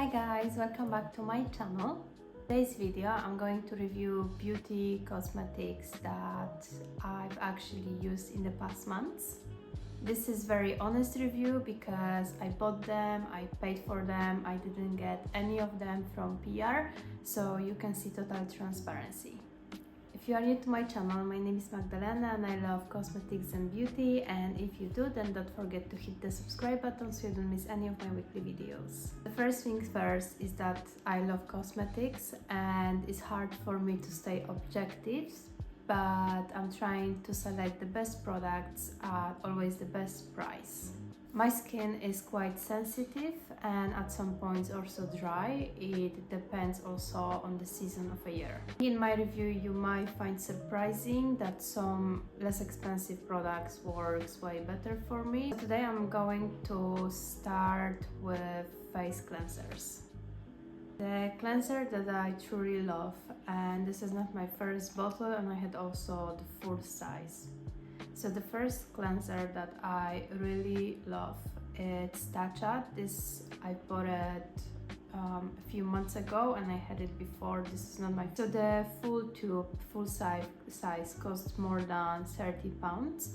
Hi guys, welcome back to my channel. Today's video I'm going to review beauty cosmetics that I've actually used in the past months. This is very honest review because I bought them, I paid for them, I didn't get any of them from PR, so you can see total transparency. If you are new to my channel, my name is Magdalena and I love cosmetics and beauty, and if you do, then don't forget to hit the subscribe button so you don't miss any of my weekly videos. The first things first is that I love cosmetics and it's hard for me to stay objective, but I'm trying to select the best products at always the best price. My skin is quite sensitive and at some points also dry. It depends also on the season of a year. In my review you might find surprising that some less expensive products works way better for me. So today I'm going to start with face cleansers. The cleanser that I truly love, and this is not my first bottle, and I had also the full size. So the first cleanser that I really love, it's Tatcha. This I bought it a few months ago and I had it before. This is not my... So the full tube, full size costs more than £30.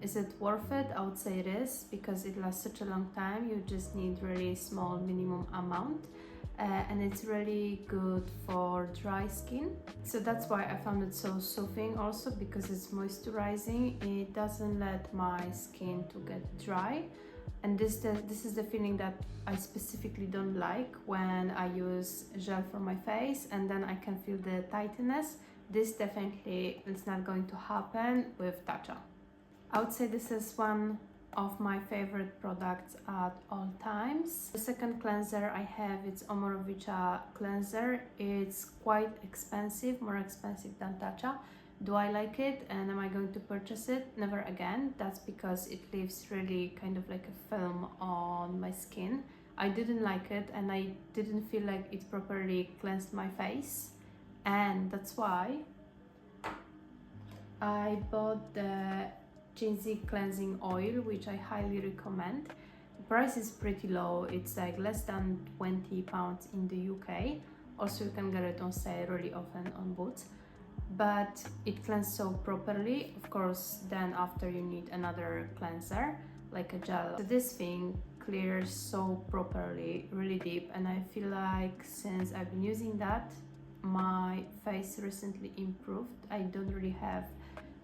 Is it worth it? I would say it is, because it lasts such a long time. You just need really small minimum amount. And it's really good for dry skin, so that's why I found it so soothing also, because it's moisturizing. It doesn't let my skin to get dry, and this is the feeling that I specifically don't like when I use gel for my face and then I can feel the tightness. This definitely is not going to happen with Tatcha. I would say this is one of my favorite products at all times. The second cleanser I have, it's Omorovicha cleanser. It's quite expensive, more expensive than Tatcha. Do I like it and am I going to purchase it? Never again. That's because it leaves really kind of like a film on my skin. I didn't like it and I didn't feel like it properly cleansed my face, and that's why I bought the Ginseng cleansing oil, which I highly recommend. The price is pretty low, it's like less than £20 in the UK. Also you can get it on sale really often on Boots, but it cleanses so properly. Of course, then after you need another cleanser like a gel. So this thing clears so properly, really deep, and I feel like since I've been using that, my face recently improved. I don't really have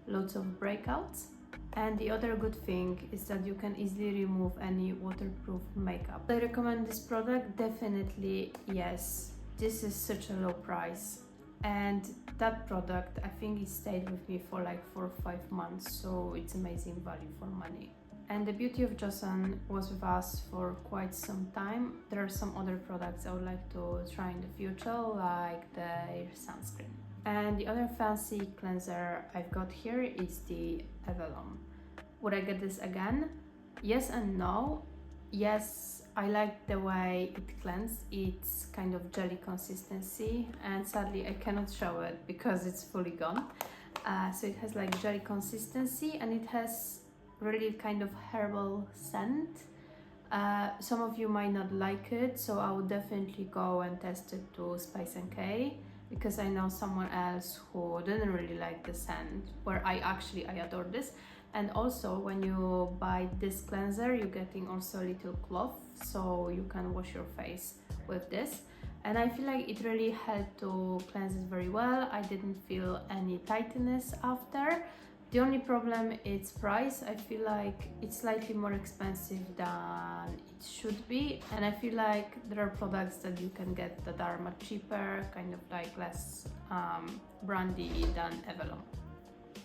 lots of breakouts. And the other good thing is that you can easily remove any waterproof makeup. I recommend this product, definitely yes. This is such a low price, and that product I think it stayed with me for like 4 or 5 months, so it's amazing value for money. And the beauty of Johnson was with us for quite some time. There are some other products I would like to try in the future, like their sunscreen. And the other fancy cleanser I've got here is the Avalon. Would I get this again? Yes and no. Yes, I like the way it cleanses. It's kind of jelly consistency, and sadly I cannot show it because it's fully gone. So it has like jelly consistency and it has really kind of herbal scent. Some of you might not like it, so I would definitely go and test it to Spice & K, because I know someone else who didn't really like the scent, where I adore this. And also when you buy this cleanser, you're getting also a little cloth, so you can wash your face with this. And I feel like it really helped to cleanse it very well. I didn't feel any tightness after. The only problem is price. I feel like it's slightly more expensive than it should be, and I feel like there are products that you can get that are much cheaper, kind of like less brandy than Avalon.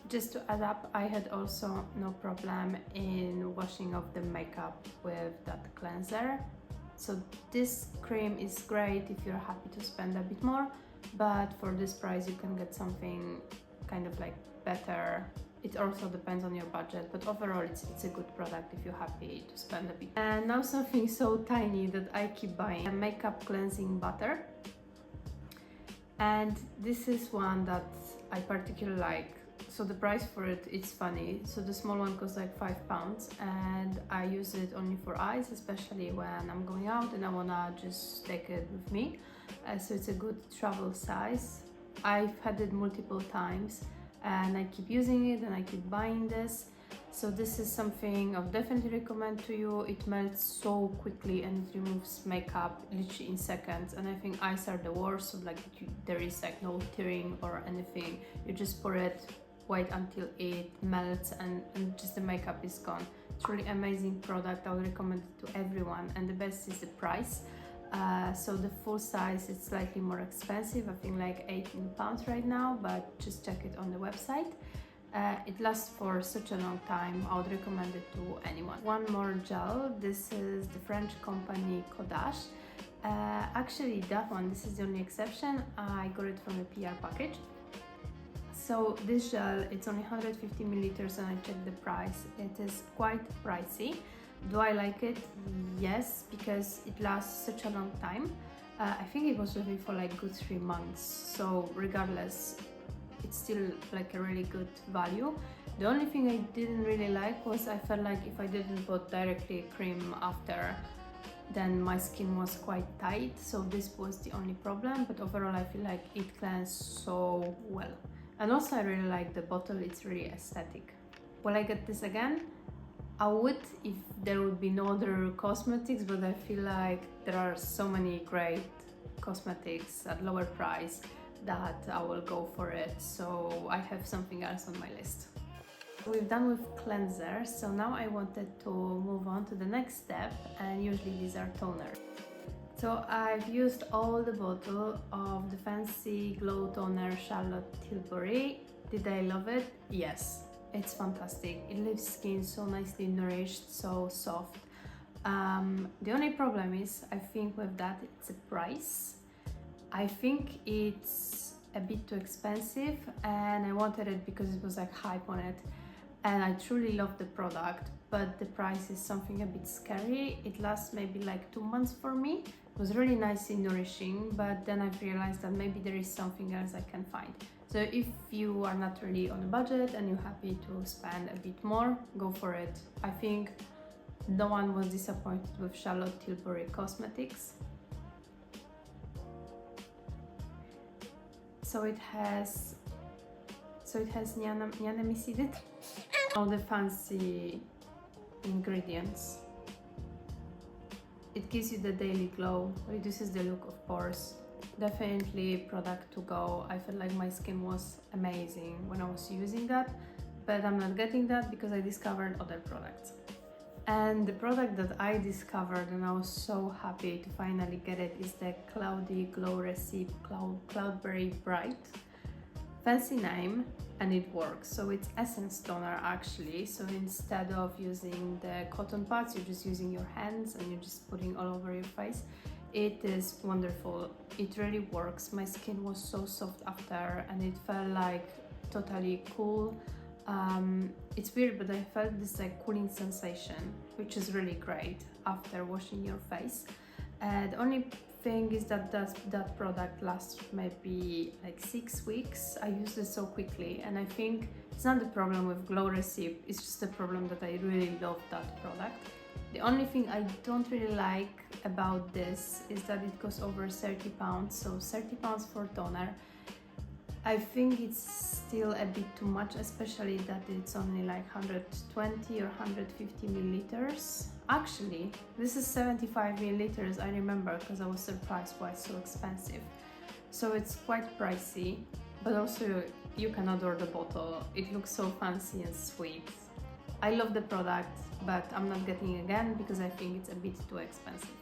Just to add up, I had also no problem in washing off the makeup with that cleanser. So this cream is great if you're happy to spend a bit more, but for this price you can get something kind of like better. It also depends on your budget, but overall it's a good product if you're happy to spend a bit. And now something so tiny that I keep buying, a makeup cleansing butter. And this is one that I particularly like. So the price for it, it's funny. So the small one costs like £5 and I use it only for eyes, especially when I'm going out and I wanna just take it with me. So it's a good travel size. I've had it multiple times and I keep using it and I keep buying this. So this is something I'll definitely recommend to you. It melts so quickly and it removes makeup literally in seconds. And I think eyes are the worst, so like there is like no tearing or anything. You just pour it, wait until it melts and just the makeup is gone. It's really amazing product. I would recommend it to everyone, and the best is the price. So the full size is slightly more expensive, I think like £18 right now, but just check it on the website. It lasts for such a long time. I would recommend it to anyone. One more gel. This is the French company Codage. Actually that one, this is the only exception. I got it from a PR package. So this gel, it's only 150 milliliters and I checked the price. It is quite pricey. Do I like it? Yes, because it lasts such a long time. I think it was with me for like good 3 months. So regardless, it's still like a really good value. The only thing I didn't really like was I felt like if I didn't put directly cream after, then my skin was quite tight. So this was the only problem, but overall I feel like it cleansed so well. And also I really like the bottle, it's really aesthetic. Will I get this again? I would if there would be no other cosmetics, but I feel like there are so many great cosmetics at lower price that I will go for it. So I have something else on my list. We've done with cleanser, so now I wanted to move on to the next step, and usually these are toners. So I've used all the bottle of the fancy glow toner Charlotte Tilbury. Did I love it? Yes. It's fantastic. It leaves skin so nicely nourished, so soft. The only problem is, I think with that, it's the price. I think it's a bit too expensive and I wanted it because it was like hype on it. And I truly love the product, but the price is something a bit scary. It lasts maybe like 2 months for me. It was really nice and nourishing, but then I've realized that maybe there is something else I can find. So if you are not really on a budget and you're happy to spend a bit more, go for it. I think no one was disappointed with Charlotte Tilbury Cosmetics. So it has niacinamide, all the fancy ingredients. It gives you the daily glow, reduces the look of pores. Definitely product to go. I felt like my skin was amazing when I was using that, but I'm not getting that because I discovered other products. And the product that I discovered and I was so happy to finally get it is the Cloudy Glow Recipe Cloudberry Bright. Fancy name, and it works. So it's essence toner actually. So instead of using the cotton pads, you're just using your hands and you're just putting all over your face. It is wonderful. It really works. My skin was so soft after and it felt like totally cool. It's weird, but I felt this like cooling sensation, which is really great after washing your face. The only thing is that that product lasts maybe like 6 weeks. I used it so quickly, and I think it's not the problem with Glow Recipe, it's just the problem that I really love that product. The only thing I don't really like about this is that it costs over £30, so £30 for toner. I think it's still a bit too much, especially that it's only like 120 or 150 milliliters. Actually, this is 75 milliliters, I remember, because I was surprised why it's so expensive. So it's quite pricey, but also you can adore the bottle. It looks so fancy and sweet. I love the product, but I'm not getting it again because I think it's a bit too expensive.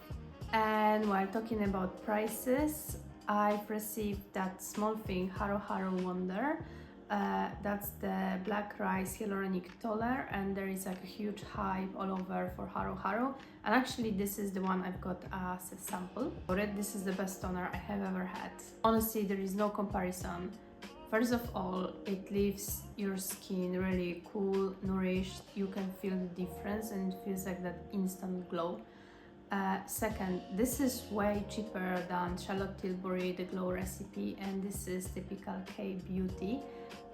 And while talking about prices, I've received that small thing, Haru Wonder. That's the black rice hyaluronic toner, and there is like a huge hype all over for Haru. And actually this is the one I've got as a sample. This is the best toner I have ever had. Honestly, there is no comparison. First of all, it leaves your skin really cool, nourished. You can feel the difference and it feels like that instant glow. Second, this is way cheaper than Charlotte Tilbury, the Glow Recipe, and this is typical K-Beauty.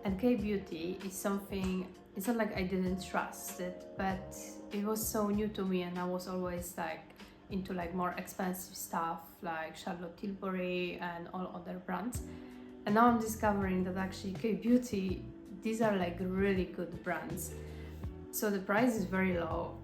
And K-beauty is something, it's not like I didn't trust it, but it was so new to me, and I was always like into like more expensive stuff like Charlotte Tilbury and all other brands. And now I'm discovering that actually K-beauty, these are like really good brands. So the price is very low.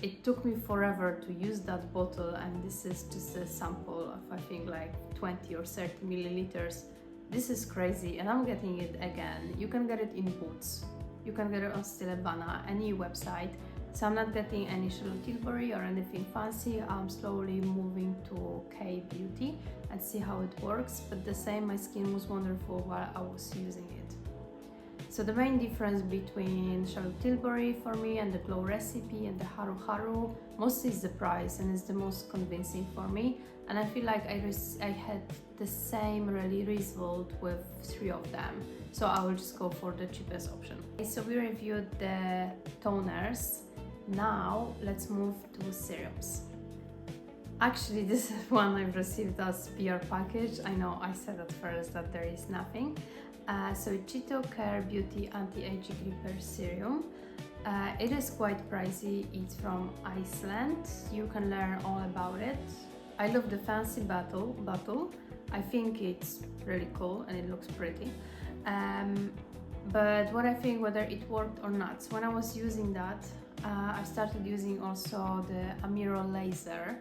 It took me forever to use that bottle, and this is just a sample of I think like 20 or 30 milliliters. This is crazy, and I'm getting it again. You can get it in Boots, you can get it on Stilevana, any website. So I'm not getting any Charlotte Tilbury or anything fancy. I'm slowly moving to K-beauty and see how it works, but the same, my skin was wonderful while I was using it. So the main difference between Charlotte Tilbury for me and the Glow Recipe and the Haru mostly is the price, and it's the most convincing for me. And I feel like I had the same really result with 3 of them. So I will just go for the cheapest option. Okay, so we reviewed the toners. Now let's move to serums. Actually, this is one I've received as PR package. I know I said at first that there is nothing. So Cheeto Care Beauty Anti-Aging Repair Serum. It is quite pricey. It's from Iceland. You can learn all about it. I love the fancy bottle. I think it's really cool and it looks pretty. But what I think whether it worked or not. So when I was using that, I started using also the Amiro laser.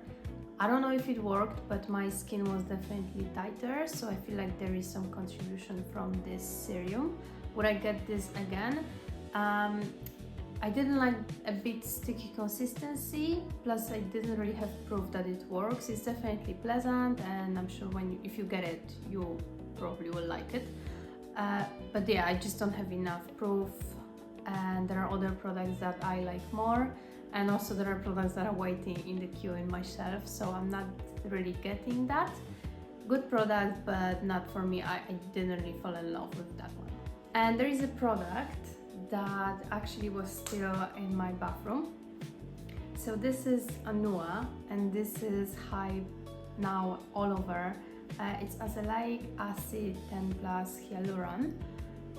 I don't know if it worked, but my skin was definitely tighter, so I feel like there is some contribution from this serum. Would I get this again? I didn't like a bit sticky consistency, plus I didn't really have proof that it works. It's definitely pleasant, and I'm sure if you get it, you probably will like it. But yeah, I just don't have enough proof, and there are other products that I like more. And also there are products that are waiting in the queue in my shelf, so I'm not really getting that. Good product, but not for me. I didn't really fall in love with that one. And there is a product that actually was still in my bathroom. So this is Anua, and this is hype now all over. It's azelaic acid 10 plus hyaluron.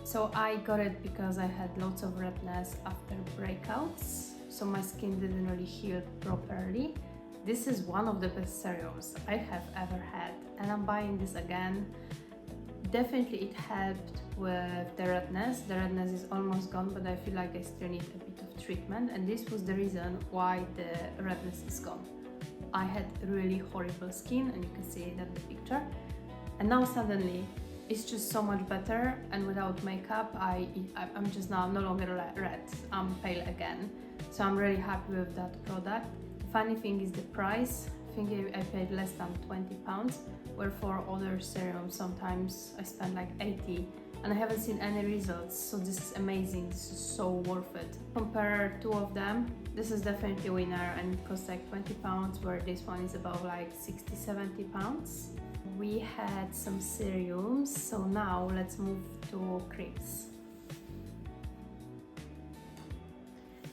So I got it because I had lots of redness after breakouts. So my skin didn't really heal properly. This is one of the best serums I have ever had, and I'm buying this again. Definitely it helped with the redness. The redness is almost gone, but I feel like I still need a bit of treatment, and this was the reason why the redness is gone. I had really horrible skin, and you can see it in the picture. And now suddenly it's just so much better, and without makeup I'm just now no longer red, I'm pale again. So I'm really happy with that product. Funny thing is the price. I think I paid less than £20, where for other serums sometimes I spend like 80, and I haven't seen any results. So this is amazing. This is so worth it. Compare 2 of them. This is definitely a winner, and it costs like £20, where this one is about like 60–70 £. We had some serums, so now let's move to creams.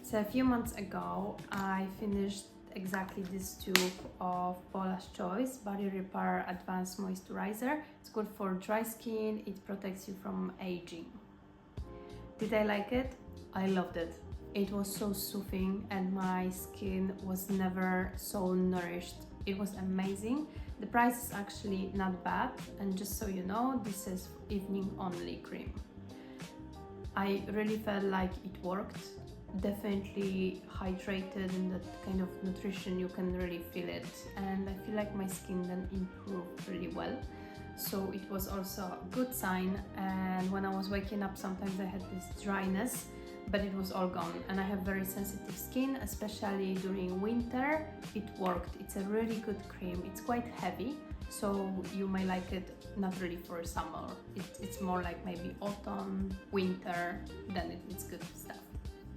So a few months ago, I finished exactly this tube of Paula's Choice Body Repair Advanced Moisturizer. It's good for dry skin, it protects you from aging. Did I like it? I loved it. It was so soothing, and my skin was never so nourished. It was amazing. The price is actually not bad, and just so you know, this is evening only cream. I really felt like it worked. Definitely hydrated, and that kind of nutrition, you can really feel it, and I feel like my skin then improved really well. So it was also a good sign. And when I was waking up, sometimes I had this dryness, but it was all gone. And I have very sensitive skin, especially during winter. It worked. It's a really good cream. It's quite heavy, so you may like it not really for summer. It's more like maybe autumn, winter, then it's good stuff.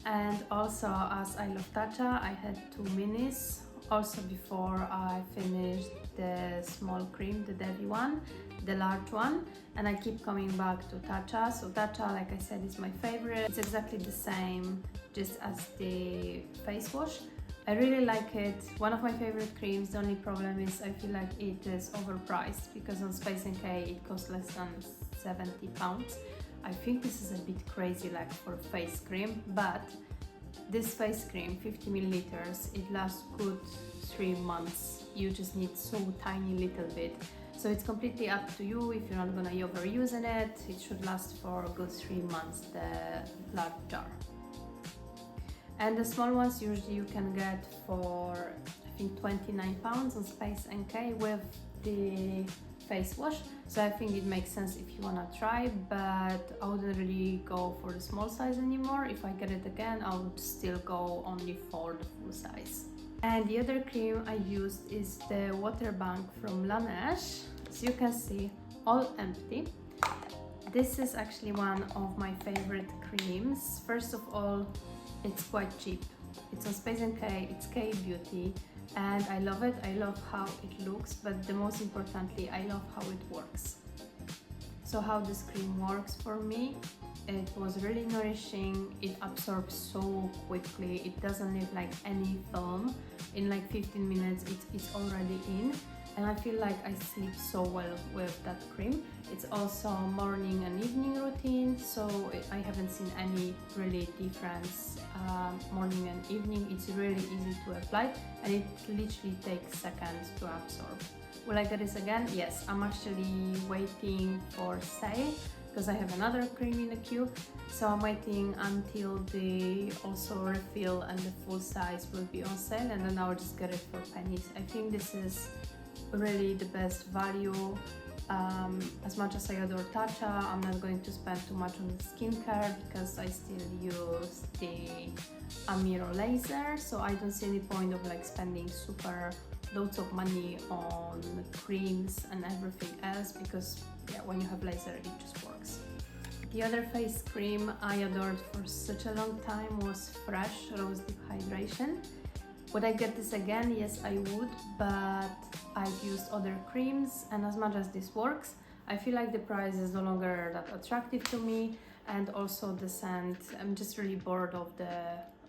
And also, as I love Tatcha, I had 2 minis also before I finished the small cream, the Devi one, the large one, and I keep coming back to Tatcha. So Tatcha, like I said, is my favorite. It's exactly the same just as the face wash. I really like it. One of my favorite creams. The only problem is I feel like it is overpriced, because on Space NK it costs less than £70, I think this is a bit crazy like for face cream, but this face cream, 50 milliliters, it lasts good 3 months. You just need so tiny little bit. So it's completely up to you. If you're not gonna overuse it, it should last for a good 3 months, the large jar. And the small ones usually you can get for, I think, £29 on Space NK with the face wash. So I think it makes sense if you wanna try, but I wouldn't really go for the small size anymore. If I get it again, I would still go only for the full size. And the other cream I used is the waterbank from Laneige. So you can see, all empty. This is actually one of my favorite creams. First of all, it's quite cheap. It's on Space NK, it's K Beauty, and I love it. I love how it looks, but the most importantly, I love how it works. So how this cream works for me, it was really nourishing. It absorbs so quickly. It doesn't leave like any film. In like 15 minutes, it's already in. And I feel like I sleep so well with that cream. It's also morning and evening routine, so I haven't seen any really difference morning and evening. It's really easy to apply and it literally takes seconds to absorb. Will I get this again? Yes, I'm actually waiting for sale because I have another cream in the queue. So I'm waiting until the also refill and the full size will be on sale, and then I'll just get it for pennies. I think this is really the best value. As much as I adore Tatcha, I'm not going to spend too much on the skincare because I still use the Amiro laser, so I don't see any point of like spending super loads of money on creams and everything else, because yeah, when you have laser it just works. The other face cream I adored for such a long time was Fresh Rose Deep Hydration. Would I get this again? Yes, I would, but I've used other creams, and as much as this works, I feel like the price is no longer that attractive to me, and also the scent, I'm just really bored of the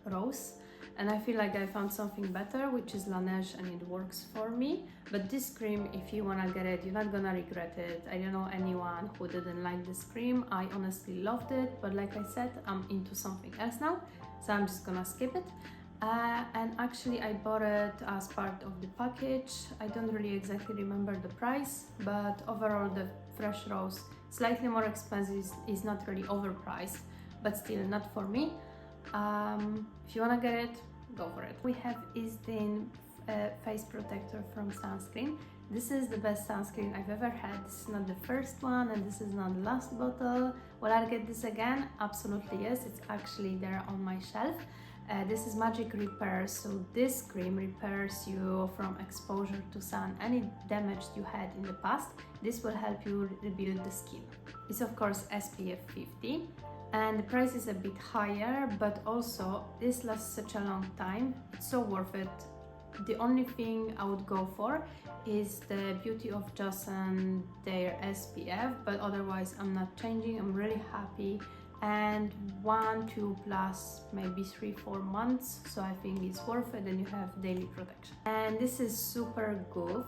rose, and I feel like I found something better, which is Laneige, and it works for me. But this cream, if you wanna get it, you're not gonna regret it. I don't know anyone who didn't like this cream. I honestly loved it, but like I said, I'm into something else now, so I'm just gonna skip it. And actually I bought it as part of the package. I don't really exactly remember the price, but overall the Fresh Rose, slightly more expensive, is not really overpriced, but still not for me. If you wanna get it, go for it. We have Isdin face protector from Sunscreen. This is the best sunscreen I've ever had. This is not the first one and this is not the last bottle. Will I get this again? Absolutely yes, it's actually there on my shelf. This is Magic Repair, so this cream repairs you from exposure to sun, any damage you had in the past. This will help you rebuild the skin. It's of course SPF 50 and the price is a bit higher, but also this lasts such a long time. It's so worth it. The only thing I would go for is the Beauty of Johnson, their SPF, but otherwise I'm not changing. I'm really happy. And 1, 2 plus maybe 3-4 months, so I think it's worth it, and you have daily protection. And this is Super Goof,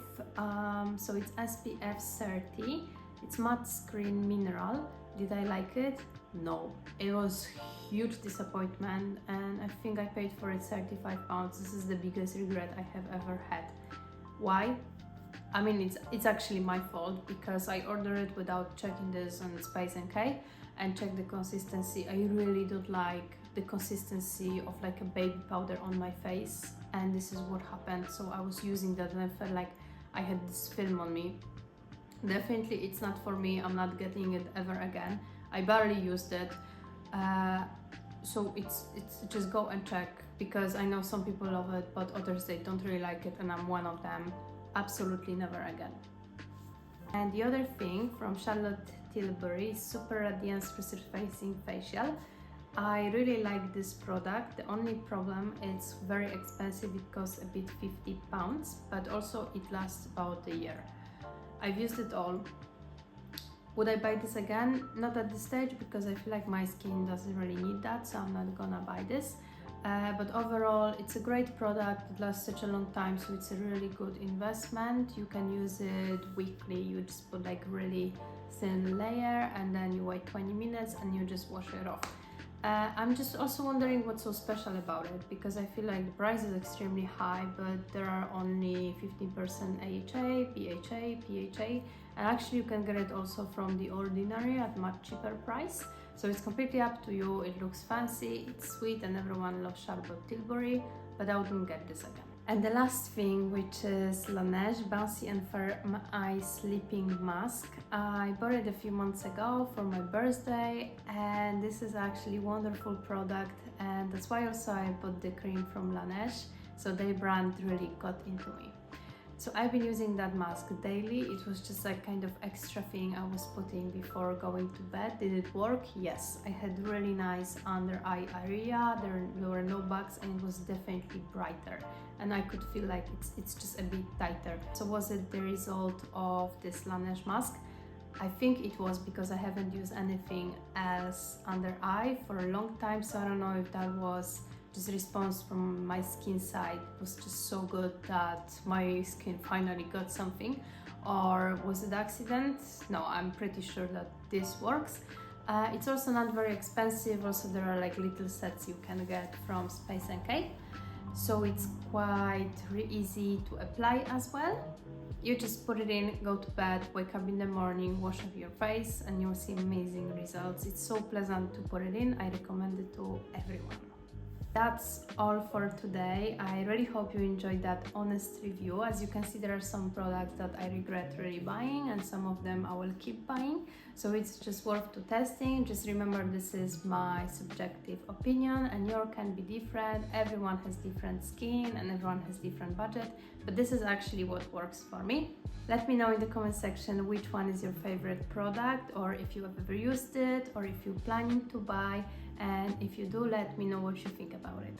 so it's SPF 30, it's matte screen mineral. Did I like it? No, it was huge disappointment, and I think I paid for it £35. This is the biggest regret I have ever had. Why? I mean, it's actually my fault because I ordered it without checking this on Space NK and check the consistency. I really don't like the consistency of like a baby powder on my face, and this is what happened. So I was using that and I felt like I had this film on me. Definitely it's not for me. I'm not getting it ever again. I barely used it, so it's just go and check, because I know some people love it but others they don't really like it, and I'm one of them. Absolutely never again. And the other thing from Charlotte Tilbury is Super Radiance Resurfacing Facial. I really like this product. The only problem, it's very expensive. It costs a bit £50, but also it lasts about a year. I've used it all. Would I buy this again? Not at this stage, because I feel like my skin doesn't really need that, so I'm not gonna buy this. But overall, it's a great product. It lasts such a long time, so it's a really good investment. You can use it weekly. You just put like really thin layer and then you wait 20 minutes and you just wash it off. I'm just also wondering what's so special about it, because I feel like the price is extremely high, but there are only 15% AHA, PHA, PHA, and actually you can get it also from the Ordinary at much cheaper price. So it's completely up to you. It looks fancy, it's sweet, and everyone loves Charlotte Tilbury, but I wouldn't get this again. And the last thing, which is Laneige Bouncy and Firm Eye Sleeping Mask. I bought it a few months ago for my birthday, and this is actually a wonderful product, and that's why also I bought the cream from Laneige. So their brand really got into me. So I've been using that mask daily. It was just like kind of extra thing I was putting before going to bed. Did it work? Yes. I had really nice under eye area. There were no bugs, and it was definitely brighter. And I could feel like it's just a bit tighter. So was it the result of this Laneige mask? I think it was, because I haven't used anything else under eye for a long time. So I don't know if that was just response from my skin side. It was just so good that my skin finally got something, or was it accident? No, I'm pretty sure that this works. It's also not very expensive. Also, there are like little sets you can get from Space NK, so it's quite easy to apply as well. You just put it in, go to bed, wake up in the morning, wash off your face, and you'll see amazing results. It's so pleasant to put it in. I recommend it to everyone. That's all for today. I really hope you enjoyed that honest review. As you can see, there are some products that I regret really buying, and some of them I will keep buying. So it's just worth to testing. Just remember, this is my subjective opinion and yours can be different. Everyone has different skin and everyone has different budget, but this is actually what works for me. Let me know in the comment section which one is your favorite product, or if you have ever used it, or if you're planning to buy. And if you do, let me know what you think about it.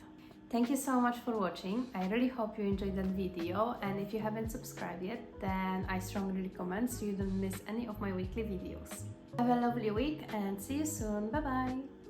Thank you so much for watching. I really hope you enjoyed that video, and if you haven't subscribed yet, then I strongly recommend, so you don't miss any of my weekly videos. Have a lovely week and see you soon. Bye bye!